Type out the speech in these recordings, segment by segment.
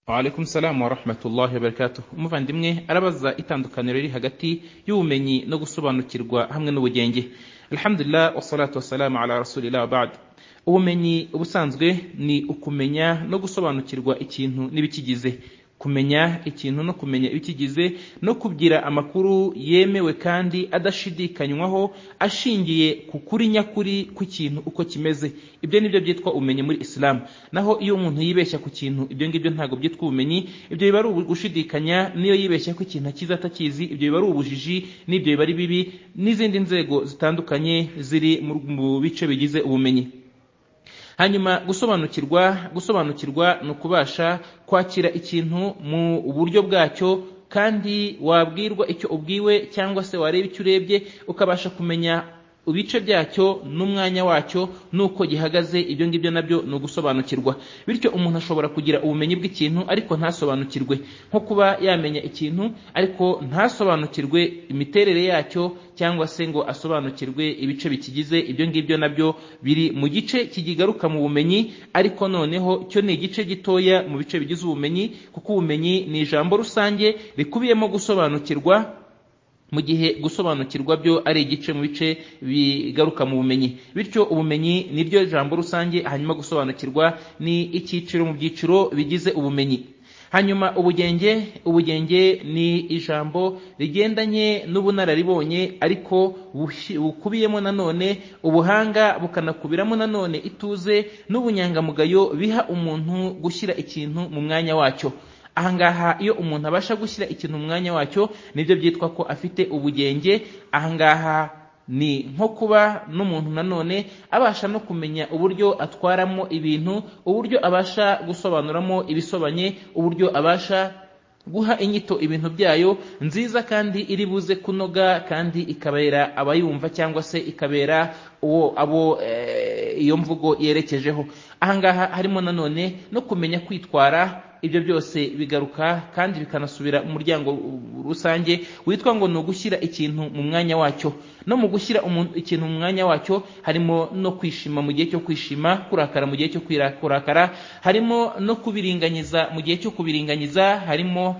Wa alaikum salam wa rahmatullahi wa barakatuh. Umuvandimwe arabaza itandukaniro riri hagati y'ubumenyi no gusobanukirwa hamwe n'ubugenge. Alhamdulillah wassalatu wassalamu ala rasulillah wa ba'd. Ubumenyi ubusanzwe ni ukumenya no gusobanukirwa ikintu n'ibikigize. Kumenya ikintu no kumenya ibikigize no kugira amakuru yemewe kandi adashidikanywaho ashingiye ku kuri nyakuri ku kintu uko kimeze. Ibyo nibyo byitwa ubumenyi muri Islam. Naho iyo umuntu yibeshya ku kintu ibyo ngibyo ntago byitwa ubumenyi, ibyo biba ari ugushidikanya. Niyo yibeshya ku kintu akiza atakizi, ibyo biba ari ubujiji, n'ibyo biba ari bibi. N'izindi nzego zitandukanye ziri mu bice bigize ubumenyi. Hanyuma gusobanukirwa no kubasha kwakira ikintu mu buryo bwacyo, kandi wabwirwa icyo ubwiwe cyangwa se wareba icyo urebye ukabasha kumenya ibice byacyo n'umwanya wacyo nuko gihagaze. Ibyo ngibyo nabyo no gusobanukirwa. Bityo umuntu ashobora kugira ubumenyi bw'ikintu ariko ntasobanukirwe, nko kuba yamenya ikintu ariko ntasobanukirwe imiterere yacyo cyangwa se ngo asobanukirwe ibice bikigize. Ibyo ngibyo nabyo biri mu gice kigigaruka mu bumenyi, ariko noneho cyo ni igice gitoya mu bice bigize ubumenyi, kuko ubumenyi ni ijambo rusange rikubiyemo gusobanukirwa, mu gihe gusobanukirwa byo ari igice mu bice bigaruka mu bumenyi. Bityo ubumenyi niryo jambo rusange, hanyuma gusobanukirwa ni icyiciro mu byiciro bigize ubumenyi. Hanyuma ubugenge ni ijambo rigendanye n'ubunararibonye, ariko bukubiyemo nanone ubuhanga, bukanakubiramo nanone ituze n'ubunyangamugayo biha umuntu gushyira ikintu mu mwanya wacyo. Ahangaha iyo umuntu abasha gushyira ikintu mu mwanya wacyo nibyo byitwa ko afite ubugenge. Ahangaha ni nko kuba n'umuntu nanone abasha no kumenya uburyo atwaramo ibintu, uburyo abasha gusobanuramo ibisobanye, uburyo abasha guha inyito ibintu byayo nziza kandi iri buze kunoga, kandi ikabera abayumva cyangwa se ikabera abo iyo mvugo yerekejeho. Ahangaha harimo nanone no kumenya kwitwara. Ibyo byose bigaruka kandi bikanasubira mu muryango rusange witwa ngo no gushyira ikintu mu mwanya wacyo. No mu gushyira ikintu mu mwanya wacyo harimo no kwishima mu gihe cyo kwishima, kurakara mu gihe cyo kurakara, harimo no kubiringanyiza mu gihe cyo kubiringanyiza, harimo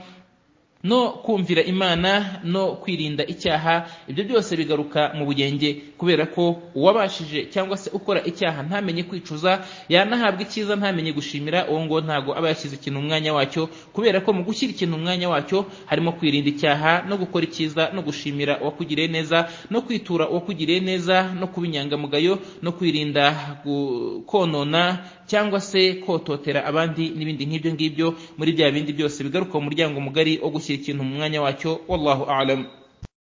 no kumvira Imana no kwirinda icyaha. Ibyo byose bigaruka mu bugenge, kubera ko uwabashije cyangwa se ukora icyaha ntamenye kwicuza, yanahabwa icyiza ntamenye gushimira, uwo ngo ntago aba yashyize ikintu mu mwanya wacyo. Kubera ko mu gushyira ikintu mu mwanya wacyo harimo kwirinda icyaha no gukora icyiza no gushimira uwakugiriye neza no kwitura uwakugiriye neza no kuba inyangamugayo no kwirinda konona cyangwa se kototera abandi n'ibindi nk'ibyo ngibyo. Muri bya bindi byose bigaruka mu muryango mugari wo gushyira ikintu mu mwanya wacyo. Wallahu a'lam.